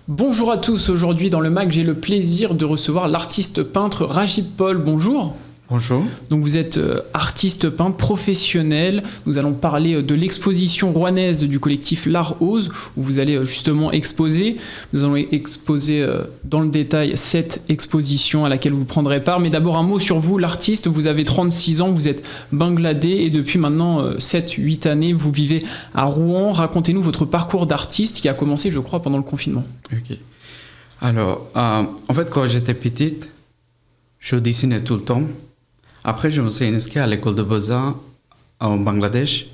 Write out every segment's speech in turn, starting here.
Bonjour à tous, aujourd'hui dans le MAC, j'ai le plaisir de recevoir l'artiste peintre Rajib Paul. Bonjour. Bonjour. Donc vous êtes artiste peintre professionnel. Nous allons parler de l'exposition rouennaise du collectif L'Art Ose, où vous allez justement exposer. Nous allons exposer dans le détail cette exposition à laquelle vous prendrez part. Mais d'abord un mot sur vous, l'artiste. Vous avez 36 ans, vous êtes bangladais et depuis maintenant 7-8 années, vous vivez à Rouen. Racontez-nous votre parcours d'artiste qui a commencé, je crois, pendant le confinement. Ok. Alors, en fait, quand j'étais petite, je dessinais tout le temps. Après, je me suis inscrit à l'école de Beaux-Arts au Bangladesh.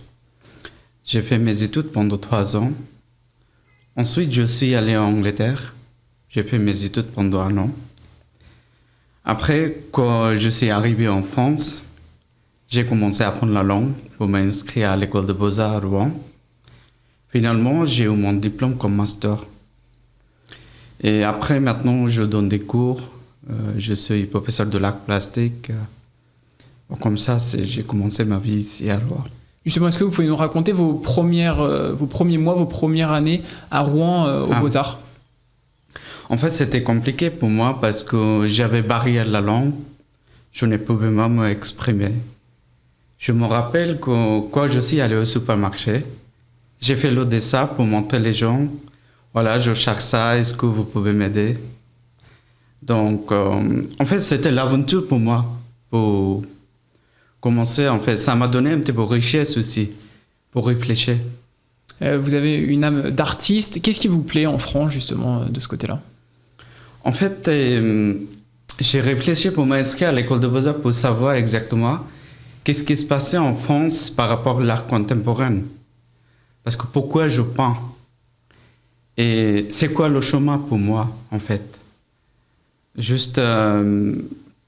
J'ai fait mes études pendant 3 ans. Ensuite, je suis allé en Angleterre. J'ai fait mes études pendant 1 an. Après, quand je suis arrivé en France, j'ai commencé à apprendre la langue pour m'inscrire à l'école de Beaux-Arts à Rouen. Finalement, j'ai eu mon diplôme comme master. Et après, maintenant, je donne des cours. Je suis professeur de l'art plastique. Comme ça, j'ai commencé ma vie ici à Rouen. Justement, est-ce que vous pouvez nous raconter vos premiers mois, vos premières années à Rouen aux Beaux-Arts? En fait, c'était compliqué pour moi parce que j'avais barrière la langue. Je ne pouvais pas m'exprimer. Je me rappelle que quand je suis allé au supermarché, j'ai fait le dessin pour montrer les gens. Voilà, je cherche ça, est-ce que vous pouvez m'aider? Donc, en fait, c'était l'aventure pour moi. Pour commencer, en fait, ça m'a donné un petit peu de richesse aussi, pour réfléchir. Vous avez une âme d'artiste. Qu'est-ce qui vous plaît en France, justement, de ce côté-là? En fait, j'ai réfléchi pour m'inscrire à l'école de Beaux-Arts pour savoir exactement qu'est-ce qui se passait en France par rapport à l'art contemporain. Parce que pourquoi je peins? Et c'est quoi le chemin pour moi, en fait? Juste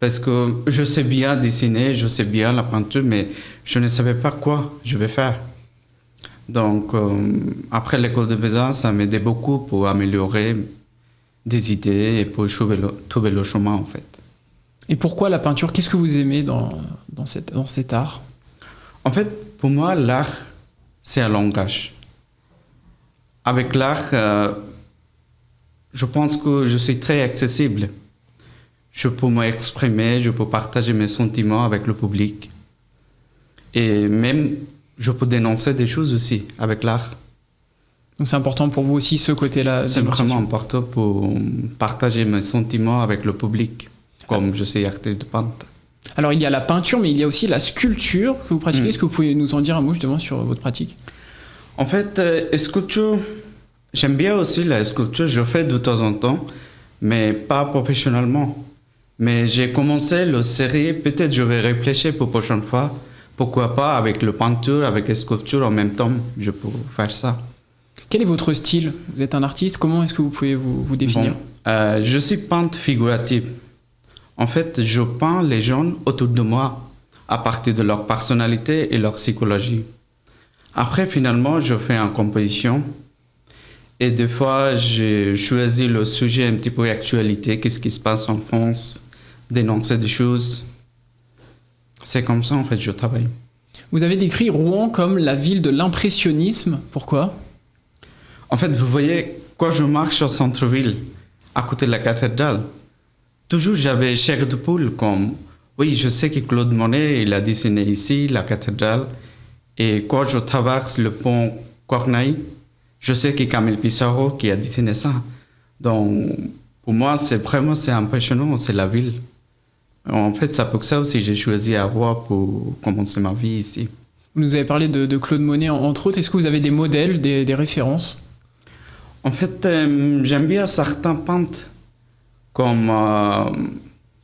parce que je sais bien dessiner, je sais bien la peinture, mais je ne savais pas quoi je vais faire. Donc, après l'école de Beaux-Arts, ça m'aidait beaucoup pour améliorer des idées et pour trouver le chemin, en fait. Et pourquoi la peinture? Qu'est-ce que vous aimez dans cet art? En fait, pour moi, l'art, c'est un langage. Avec l'art, je pense que je suis très accessible. Je peux m'exprimer, je peux partager mes sentiments avec le public. Et même, je peux dénoncer des choses aussi avec l'art. Donc c'est important pour vous aussi ce côté-là? C'est vraiment important pour partager mes sentiments avec le public, comme je suis artiste peintre. Alors il y a la peinture, mais il y a aussi la sculpture que vous pratiquez. Est-ce que vous pouvez nous en dire un mot justement sur votre pratique? En fait, sculpture, j'aime bien aussi la sculpture, je fais de temps en temps, mais pas professionnellement. Mais j'ai commencé la série, peut-être je vais réfléchir pour la prochaine fois. Pourquoi pas avec la peinture, avec la sculpture en même temps, je peux faire ça. Quel est votre style? Vous êtes un artiste, comment est-ce que vous pouvez vous définir? Je suis peintre figuratif. En fait, je peins les gens autour de moi à partir de leur personnalité et leur psychologie. Après, finalement, je fais une composition. Et des fois, j'ai choisi le sujet un petit peu actualité, qu'est-ce qui se passe en France, dénoncer des choses. C'est comme ça, en fait, je travaille. Vous avez décrit Rouen comme la ville de l'impressionnisme. Pourquoi? En fait, vous voyez, quand je marche au centre-ville, à côté de la cathédrale, toujours j'avais chair de poule comme, oui, je sais que Claude Monet, il a dessiné ici, la cathédrale. Et quand je traverse le pont Corneille, je sais que Camille Pissarro qui a dessiné ça. Donc, pour moi, c'est impressionnant, c'est la ville. En fait, c'est pour ça aussi que j'ai choisi à Rouen pour commencer ma vie ici. Vous nous avez parlé de Claude Monet, entre autres. Est-ce que vous avez des modèles, des références? En fait, j'aime bien certains peintres, comme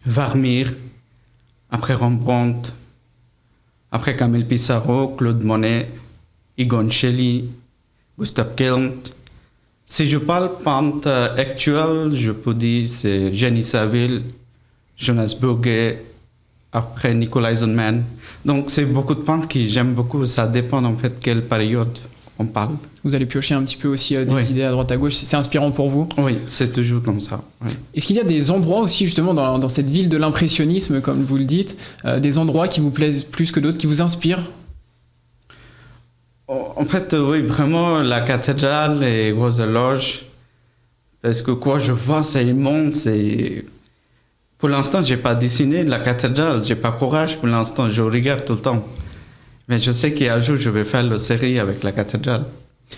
Vermeer, après Rembrandt, après Camille Pissarro, Claude Monet, Egon Schiele, Gustav Klimt. Si je parle peintre actuel, je peux dire c'est Jenny Saville, Jonas Burger, après Nikolai Zonman. Donc c'est beaucoup de peintres que j'aime beaucoup, ça dépend en fait quelle période on parle. Vous allez piocher un petit peu aussi des idées à droite à gauche, c'est inspirant pour vous? Oui, c'est toujours comme ça. Oui. Est-ce qu'il y a des endroits aussi justement dans cette ville de l'impressionnisme, comme vous le dites, des endroits qui vous plaisent plus que d'autres, qui vous inspirent? En fait, oui, vraiment, la cathédrale et Grosses Loges, Parce que quoi, je vois, c'est immense. Pour l'instant, j'ai pas dessiné la cathédrale. J'ai pas courage pour l'instant. Je regarde tout le temps. Mais je sais qu'un jour, je vais faire la série avec la cathédrale.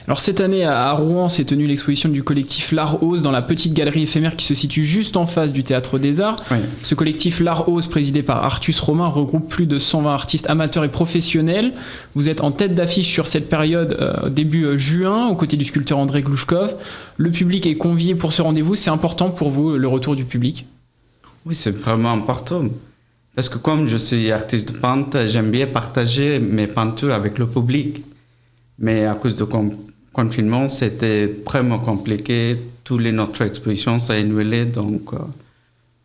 Alors cette année à Rouen s'est tenue l'exposition du collectif L'Art Ose dans la petite galerie éphémère qui se situe juste en face du Théâtre des Arts. Oui. Ce collectif L'Art Ose, présidé par Artus Romain, regroupe plus de 120 artistes amateurs et professionnels. Vous êtes en tête d'affiche sur cette période début juin, aux côtés du sculpteur André Glouchkov. Le public est convié pour ce rendez-vous. C'est important pour vous, le retour du public? Oui, c'est vraiment important. Parce que comme je suis artiste peintre, j'aime bien partager mes peintures avec le public. Mais à cause du confinement, c'était vraiment compliqué. Toutes notre exposition s'est annulée, donc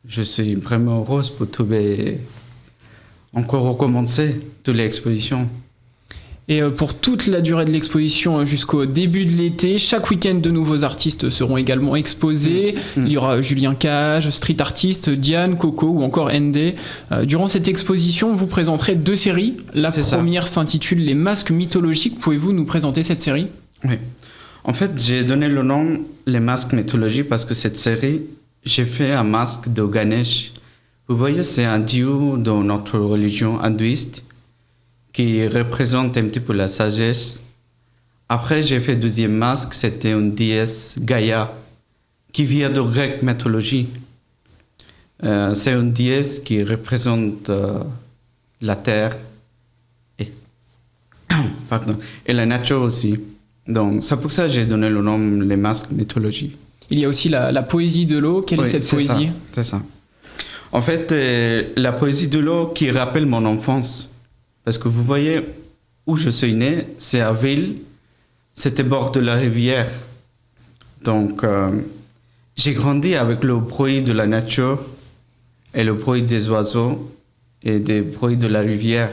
je suis vraiment heureuse pour trouver encore recommencer toutes les expositions. Et pour toute la durée de l'exposition jusqu'au début de l'été, chaque week-end de nouveaux artistes seront également exposés. Il y aura Julien Cage, street artiste, Diane, Coco ou encore ND. Durant cette exposition, vous présenterez 2 séries. La première s'intitule Les masques mythologiques. Pouvez-vous nous présenter cette série? Oui. En fait, j'ai donné le nom Les masques mythologiques parce que cette série, j'ai fait un masque de Ganesh. Vous voyez, c'est un dieu de notre religion hindouiste qui représente un petit peu la sagesse. Après, j'ai fait le deuxième masque, c'était une déesse Gaïa, qui vient de grec mythologie. C'est une déesse qui représente la terre et, et la nature aussi. Donc, c'est pour ça que j'ai donné le nom Les masques mythologie. Il y a aussi la poésie de l'eau. Quelle est cette poésie? C'est ça. En fait, la poésie de l'eau qui rappelle mon enfance. Parce que vous voyez, où je suis né, c'est à Ville, c'était bord de la rivière. Donc, j'ai grandi avec le bruit de la nature et le bruit des oiseaux et des bruits de la rivière.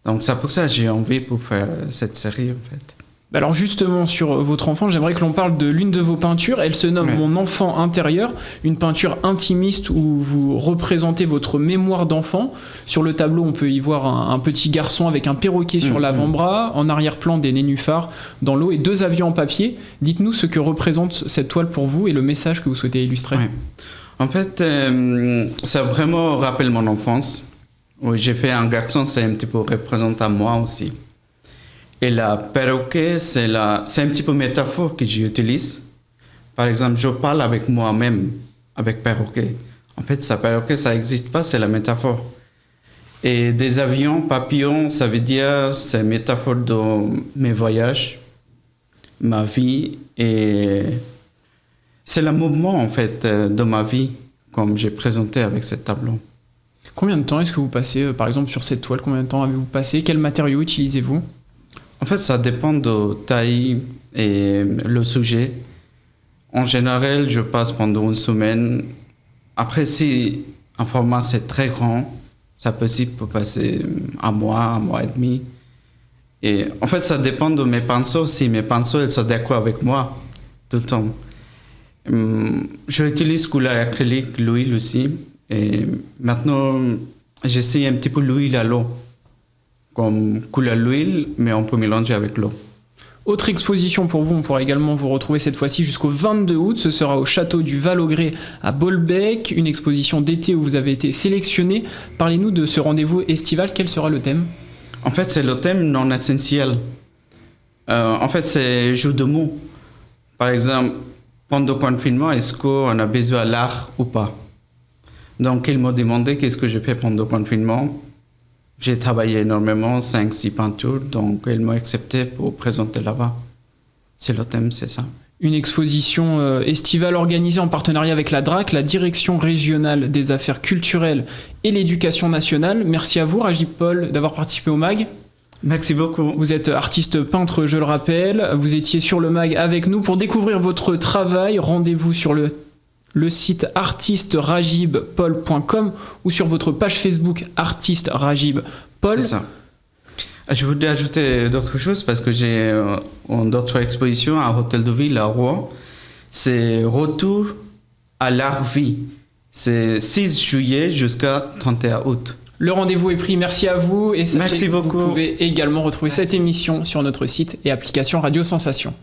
Donc, c'est pour ça que j'ai envie pour faire cette série, en fait. Alors justement, sur votre enfant, j'aimerais que l'on parle de l'une de vos peintures. Elle se nomme Mon enfant intérieur, une peinture intimiste où vous représentez votre mémoire d'enfant. Sur le tableau, on peut y voir un petit garçon avec un perroquet sur l'avant-bras, en arrière-plan des nénuphars dans l'eau et 2 avions en papier. Dites-nous ce que représente cette toile pour vous et le message que vous souhaitez illustrer. Oui. En fait, ça vraiment rappelle mon enfance. Oui, j'ai fait un garçon, c'est un petit peu représentant moi aussi. Et la perroquet, c'est un petit peu métaphore que j'utilise. Par exemple, je parle avec moi-même, avec perroquet. En fait, ça perroquet, ça n'existe pas, c'est la métaphore. Et des avions, papillons, ça veut dire, c'est une métaphore de mes voyages, ma vie. Et c'est le mouvement, en fait, de ma vie, comme j'ai présenté avec ce tableau. Combien de temps est-ce que vous passez, par exemple, sur cette toile? Combien de temps avez-vous passé? Quels matériaux utilisez-vous? En fait, ça dépend de taille et le sujet. En général, je passe pendant une semaine. Après, si un format c'est très grand, ça peut aussi passer un mois et demi. Et en fait, ça dépend de mes pinceaux. Si mes pinceaux ils sont d'accord avec moi tout le temps. J'utilise couleur acrylique, l'huile aussi. Et maintenant, j'essaie un petit peu l'huile à l'eau. Comme couleur l'huile, mais on peut mélanger avec l'eau. Autre exposition pour vous, on pourra également vous retrouver cette fois-ci jusqu'au 22 août. Ce sera au château du Val-au-Gré à Bolbec, une exposition d'été où vous avez été sélectionné. Parlez-nous de ce rendez-vous estival. Quel sera le thème? En fait, c'est le thème non essentiel. En fait, c'est jeu de mots. Par exemple, pendant le confinement, est-ce qu'on a besoin de l'art ou pas? Donc, ils m'ont demandé qu'est-ce que je fais pendant le confinement. J'ai travaillé énormément, 5-6 peintures, donc ils m'ont accepté pour présenter là-bas. C'est le thème, c'est ça. Une exposition estivale organisée en partenariat avec la DRAC, la Direction régionale des affaires culturelles et l'éducation nationale. Merci à vous, Rajib Paul, d'avoir participé au MAG. Merci beaucoup. Vous êtes artiste peintre, je le rappelle. Vous étiez sur le MAG avec nous. Pour découvrir votre travail, rendez-vous sur le site artisterajibpaul.com ou sur votre page Facebook Artiste Rajib Paul. C'est ça. Je voudrais ajouter d'autres choses parce que j'ai d'autres expositions à Hôtel de Ville à Rouen. C'est Retour à l'art-vie. C'est 6 juillet jusqu'à 31 août. Le rendez-vous est pris. Merci à vous et sachez Merci beaucoup. Vous pouvez également retrouver cette émission sur notre site et application Radio Sensation.